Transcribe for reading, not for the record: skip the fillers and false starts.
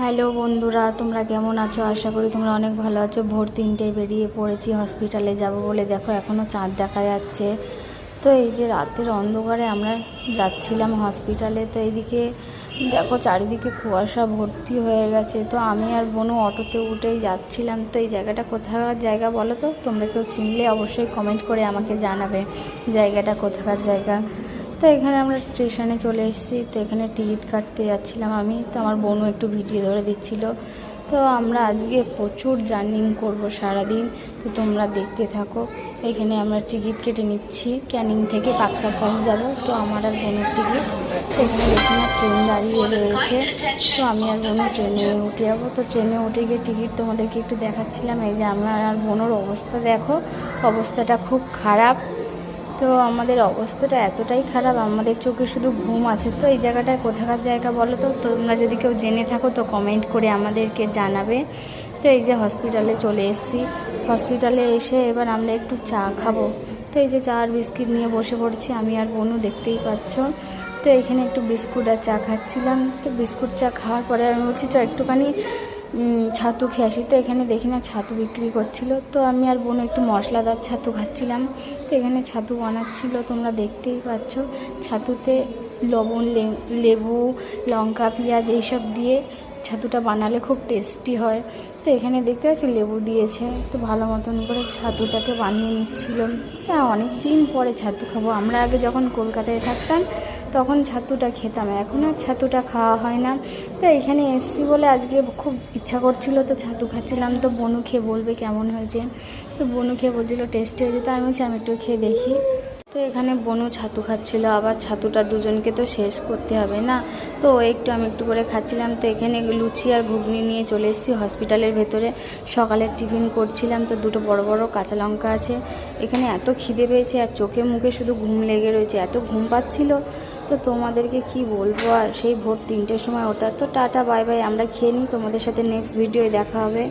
Hello বন্ধুরা, তোমরা কেমন আছো? আশা করি তোমরা অনেক ভালো আছো। ভোর 3টেয় বেরিয়ে পড়েছি হসপিটালে যাব বলে। দেখো এখনও চাঁদ দেখা যাচ্ছে। তো এই যে রাতের অন্ধকারে আমরা যাচ্ছিলাম হসপিটালে। তো এইদিকে দেখো চারিদিকে কুয়াশা ভর্তি হয়ে গেছে। তো আমি আর বোনও অটোতে উঠেই যাচ্ছিলাম। তো এই জায়গাটা কোথাকার জায়গা বলো তো? তোমরা কেউ চিনলে অবশ্যই কমেন্ট করে আমাকে জানাবে জায়গাটা কোথাকার জায়গা। তো এখানে আমরা স্টেশনে চলে এসেছি। তো এখানে টিকিট কাটতে যাচ্ছিলাম আমি। তো আমার বোনও একটু ভিডিও ধরে দিচ্ছিল। তো আমরা আজকে প্রচুর জার্নিং করব সারাদিন। তো তোমরা দেখতে থাকো। এখানে আমরা টিকিট কেটে নিচ্ছি। ক্যানিং থেকে পাকসারপাস যাব। তো আমার আর বোনের টিকিট। তো এখানে দেখি না ট্রেন দাঁড়িয়ে রয়েছে। তো আমি আর বোনও ট্রেনে উঠে যাবো। তো ট্রেনে উঠে গিয়ে টিকিট তোমাদেরকে একটু দেখাচ্ছিলাম। এই যে আমার আর বোনের অবস্থা দেখো, অবস্থাটা খুব খারাপ। তো আমাদের অবস্থাটা এতটাই খারাপ, আমাদের চোখে শুধু ঘুম আছে। তো এই জায়গাটায় কোথাকার জায়গা বলো তো? তোমরা যদি কেউ জেনে থাকো তো কমেন্ট করে আমাদেরকে জানাবে। তো এই যে হসপিটালে চলে এসেছি। হসপিটালে এসে এবার আমরা একটু চা খাবো। তো এই যে চা আর বিস্কিট নিয়ে বসে পড়েছি আমি আর বোনও, দেখতেই পাচ্ছ। তো এখানে একটু বিস্কুট আর চা খাচ্ছিলাম। তো বিস্কুট চা খাওয়ার পরে আমি বলছি চ একটুখানি ছাতু খেয়ে আসি। তো এখানে দেখি না ছাতু বিক্রি করছিল। তো আমি আর বোন একটু মশলাদার ছাতু খাচ্ছিলাম। তো এখানে ছাতু বানাচ্ছিল, তোমরা দেখতেই পাচ্ছ। ছাতুতে লবণ, লেবু, লঙ্কা, পেঁয়াজ এইসব দিয়ে ছাতুটা বানালে খুব টেস্টি হয়। তো এখানে দেখতে পাচ্ছি লেবু দিয়েছে। তো ভালো মতন করে ছাতুটাকে বানিয়ে নিচ্ছিল। তা অনেক দিন পরে ছাতু খাবো। আমরা আগে যখন কলকাতায় থাকতাম তখন ছাতুটা খেতাম, এখন আর ছাতুটা খাওয়া হয় না। তো এখানে এসছি বলে আজকে খুব ইচ্ছা করছিল, তো ছাতু খাচ্ছিলাম। তো বনু খেয়ে বলবে কেমন হয়েছে। তো বনু খেয়ে বলছিল টেস্টি হয়েছে। তো আমি বলছি আমি একটু খেয়ে দেখি। তো এখানে বনু ছাতু খাচ্ছিল, আবার ছাতুটা দুজনকে তো শেষ করতে হবে না। তো আমি একটু করে খাচ্ছিলাম। তো এখানে লুচি আর ঘুগনি নিয়ে চলে এসেছি হসপিটালের ভেতরে। সকালের টিফিন করছিলাম। তো দুটো বড় বড় কাঁচা লঙ্কা আছে। এখানে এত খিদে পেয়েছে আর চোখে মুখে শুধু ঘুম লেগে রয়েছে, এত ঘুম পাচ্ছিল। তো তোমাদেরকে কি বলবো আর, সেই ভোর 3টের সময় ওটা। তো টাটা বাই বাই, আমরা খেয়ে নিই, তোমাদের সাথে নেক্সট ভিডিওয় দেখা হবে।